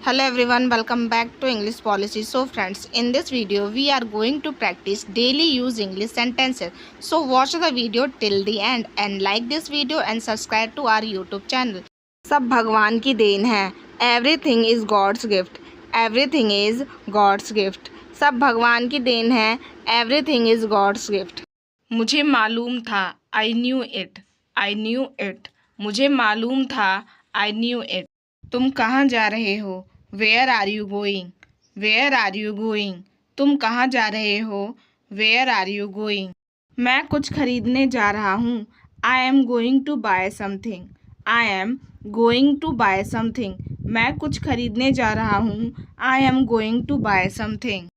Hello everyone, welcome back to English Policy. So friends, in this video we are going to practice daily use English sentences. So watch the video till the end and like this video and subscribe to our YouTube channel. सब भगवान की then है. Everything is God's gift. Everything is God's gift. सब भगवान की then है. Everything is God's gift. मुझे मालूम था. I knew it. I knew it. मुझे मालूम था. I knew it. तुम कहाँ जा रहे हो? Where are you going? Where are you going? तुम कहाँ जा रहे हो? Where are you going? मैं कुछ खरीदने जा रहा हूँ. I am going to buy something. I am going to buy something. मैं कुछ खरीदने जा रहा हूँ. I am going to buy something.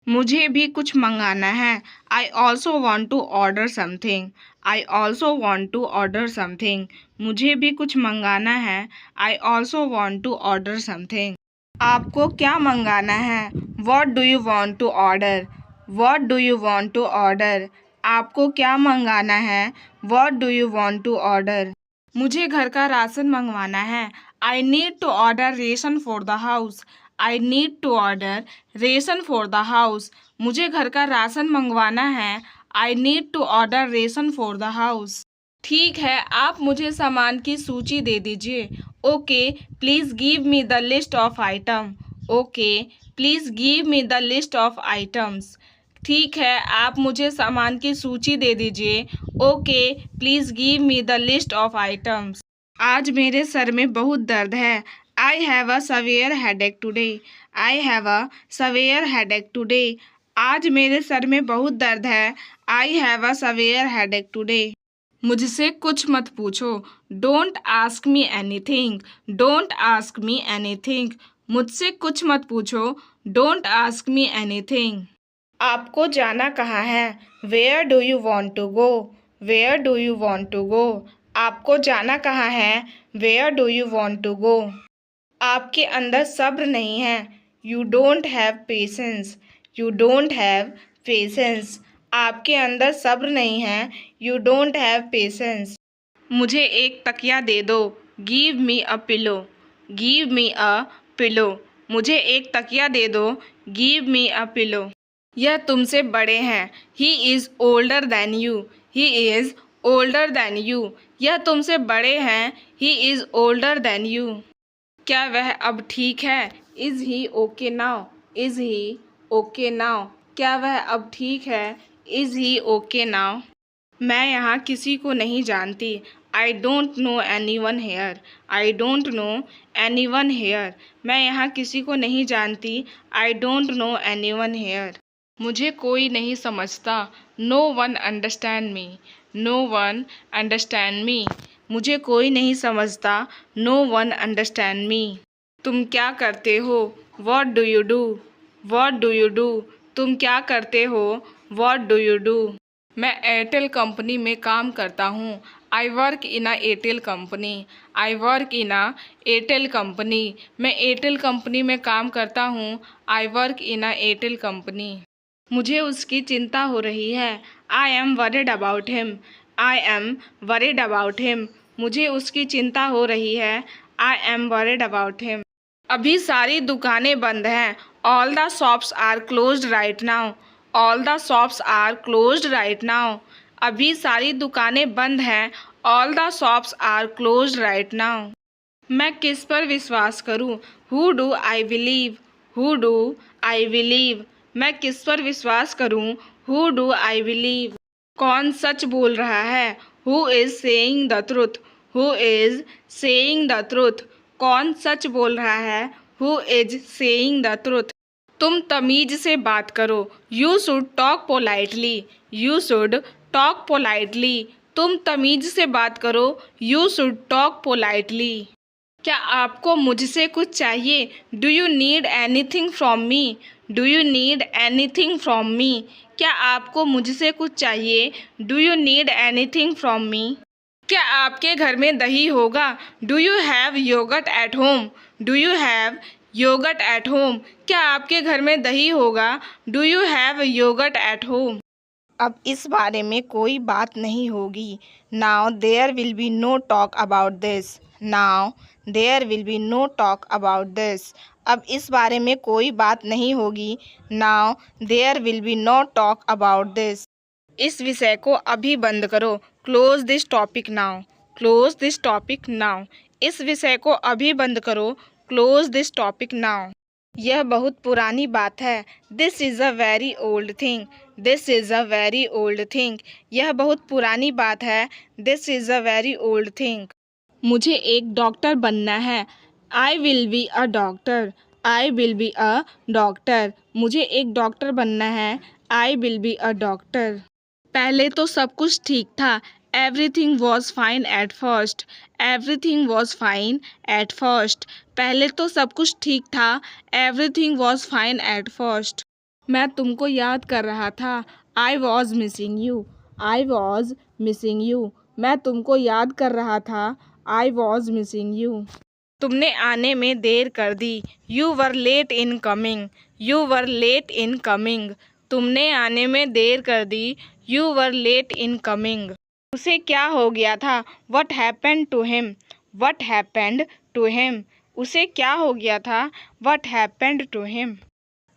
मुझे भी कुछ मंगाना है. I also want to order something. I also want to order something. मुझे भी कुछ मंगाना है. I also want to order something. आपको क्या मंगाना है? What do you want to order? What do you want to order? आपको क्या मंगाना है? What do you want to order? मुझे घर का राशन मंगवाना है. I need to order ration for the house. I need to order ration for the house. मुझे घर का राशन मंगवाना है. I need to order ration for the house. ठीक है, आप मुझे सामान की सूची दे दीजिए. Okay, please give me the list of item. Okay, please give me the list of items. ठीक है, आप मुझे सामान की सूची दे दीजिए. Okay, please give me the list of items. आज मेरे सर में बहुत दर्द है. I have a severe headache today. I have a severe headache today. आज मेरे सर में बहुत दर्द है. I have a severe headache today. मुझसे कुछ मत पूछो. Don't ask me anything. Don't ask me anything. मुझसे कुछ मत पूछो. Don't ask me anything. आपको जाना कहाँ है? Where do you want to go? Where do you want to go? आपको जाना कहाँ है? Where do you want to go? आपके अंदर सब्र नहीं है. You don't have patience. You don't have patience. आपके अंदर सब्र नहीं है. You don't have patience. मुझे एक तकिया दे दो. Give me a pillow. Give me a pillow. मुझे एक तकिया दे दो. Give me a pillow. यह तुमसे बड़े हैं. He is older than you. He is older than you. यह तुमसे बड़े हैं. He is older than you. क्या वह अब ठीक है? Is he okay now. Is he okay now. क्या वह अब ठीक है? Is he okay now. मैं यहाँ किसी को नहीं जानती. I don't know anyone here. I don't know anyone here. मैं यहाँ किसी को नहीं जानती. I don't know anyone here. मुझे कोई नहीं समझता. No one understand me. No one understand me. मुझे कोई नहीं समझता. No one understand me. तुम क्या करते हो? What do you do? What do you do? तुम क्या करते हो? What do you do? मैं एयरटेल कंपनी में काम करता हूँ. I work in a Airtel company. I work in a Airtel company. मैं एयरटेल कंपनी में काम करता हूँ. I work in a Airtel company. मुझे उसकी चिंता हो रही है. I am worried about him. I am worried about him. मुझे उसकी चिंता हो रही है. I am worried about him. अभी सारी दुकानें बंद हैं. All the shops are closed right now. All the shops are closed right now. अभी सारी दुकानें बंद हैं. All the shops are closed right now. मैं किस पर विश्वास करूं? Who do I believe? Who do I believe? मैं किस पर विश्वास करूं? Who do I believe? कौन सच बोल रहा है? Who is saying the truth? Who is saying the truth? कौन सच बोल रहा है? Who is saying the truth? तुम तमीज़ से बात करो. You should talk politely. You should talk politely. तुम तमीज़ से बात करो. You should talk politely. क्या आपको मुझसे कुछ चाहिए? Do you need anything from me? Do you need anything from me? क्या आपको मुझसे कुछ चाहिए? Do you need anything from me? क्या आपके घर में दही होगा? Do you have yogurt at home? Do you have yogurt at home? क्या आपके घर में दही होगा? Do you have yogurt at home? अब इस बारे में कोई बात नहीं होगी. Now there will be no talk about this. Now there will be no talk about this. अब इस बारे में कोई बात नहीं होगी। Now there will be no talk about this. इस विषय को अभी बंद करो। Close this topic now. Close this topic now. इस विषय को अभी बंद करो। Close this topic now. यह बहुत पुरानी बात है। This is a very old thing. This is a very old thing. यह बहुत पुरानी बात है। This is a very old thing. मुझे एक डॉक्टर बनना है। I will be a doctor. I will be a doctor. मुझे एक डॉक्टर बनना है। I will be a doctor. पहले तो सब कुछ ठीक था। Everything was fine at first. Everything was fine at first. पहले तो सब कुछ ठीक था। Everything was fine at first. मैं तुमको याद कर रहा था। I was missing you. I was missing you. मैं तुमको याद कर रहा था। I was missing you. तुमने आने में देर कर दी। You were late in coming. You were late in coming. तुमने आने में देर कर दी। You were late in coming. उसे क्या हो गया था? What happened to him. What happened to him. उसे क्या हो गया था? What happened to him.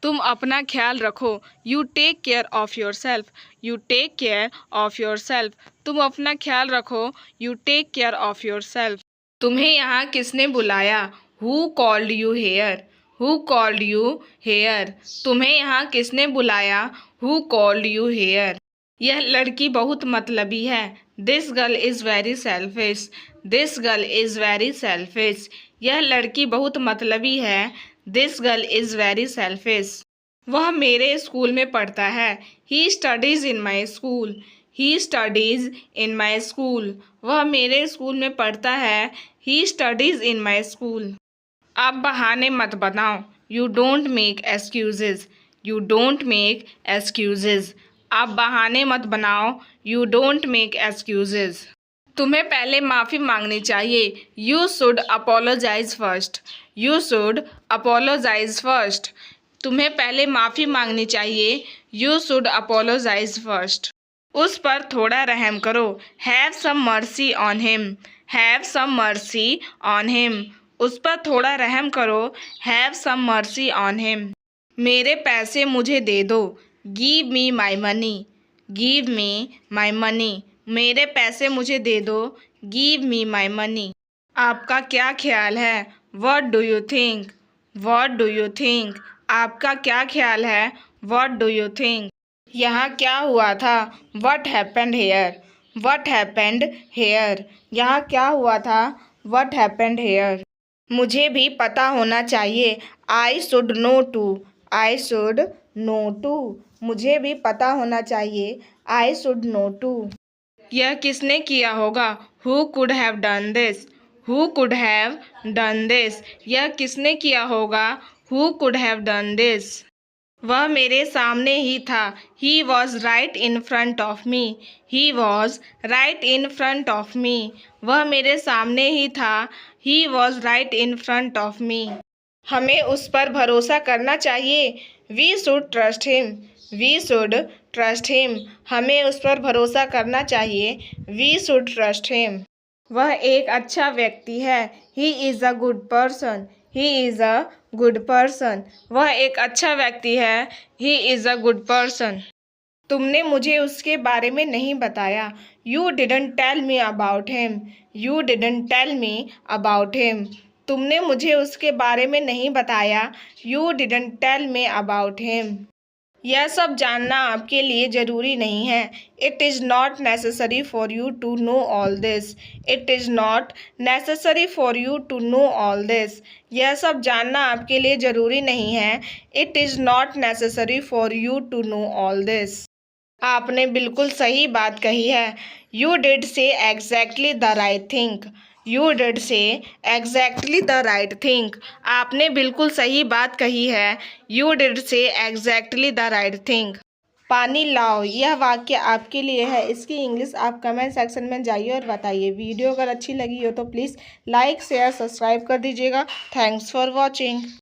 तुम अपना ख्याल रखो। You take care of yourself. You take care of yourself. तुम अपना ख्याल रखो। You take care of yourself. तुम्हें यहाँ किसने बुलाया? Who called you here. Who called you here. तुम्हें यहाँ किसने बुलाया? Who called you here. यह लड़की बहुत मतलबी है। This girl is very selfish. This girl is very selfish. यह लड़की बहुत मतलबी है। This girl is very selfish. वह मेरे स्कूल में पढ़ता है। He studies in my school. He studies in my school. वह मेरे स्कूल में पढ़ता है। He studies in my school. आप बहाने मत बनाओ। You don't make excuses. You don't make excuses. आप बहाने मत बनाओ। You don't make excuses. तुम्हें पहले माफ़ी मांगनी चाहिए। You should apologise first. You should apologise first. तुम्हें पहले माफ़ी मांगनी चाहिए। You should apologise first. उस पर थोड़ा रहम करो। Have some mercy on him. Have some mercy on him. उस पर थोड़ा रहम करो। Have some mercy on him. मेरे पैसे मुझे दे दो। Give me my money. Give me my money. मेरे पैसे मुझे दे दो। Give me my money. आपका क्या ख्याल है? What do you think. What do you think. आपका क्या ख्याल है? What do you think. यहाँ क्या हुआ था? What happened here. What happened here. यहाँ क्या हुआ था? What happened here. मुझे भी पता होना चाहिए। I should know too. I should know too. मुझे भी पता होना चाहिए। I should know too. यह किसने किया होगा? Who could have done this. Who could have done this. यह किसने किया होगा? Who could have done this. वह मेरे सामने ही था। He was right in front of me. He was right in front of me. वह मेरे सामने ही था। He was right in front of me. हमें उस पर भरोसा करना चाहिए। We should trust him. We should trust him. हमें उस पर भरोसा करना चाहिए। We should trust him. वह एक अच्छा व्यक्ति है। He is a good person. He is a good person. वह एक अच्छा व्यक्ति है। He is a good person. तुमने मुझे उसके बारे में नहीं बताया। You didn't tell me about him. You didn't tell me about him. तुमने मुझे उसके बारे में नहीं बताया। You didn't tell me about him. यह सब जानना आपके लिए ज़रूरी नहीं है। It is not necessary for you to know all this. It is not necessary for you to know all this. यह सब जानना आपके लिए ज़रूरी नहीं है। It is not necessary for you to know all this. आपने बिल्कुल सही बात कही है। You did say exactly the right thing. You did say exactly the right thing. आपने बिल्कुल सही बात कही है। You did say exactly the right thing. पानी लाओ। यह वाक्य आपके लिए है। इसकी इंग्लिश आप कमेंट सेक्शन में जाइए और बताइए। वीडियो अगर अच्छी लगी हो तो प्लीज़ लाइक शेयर सब्सक्राइब कर दीजिएगा। Thanks for watching.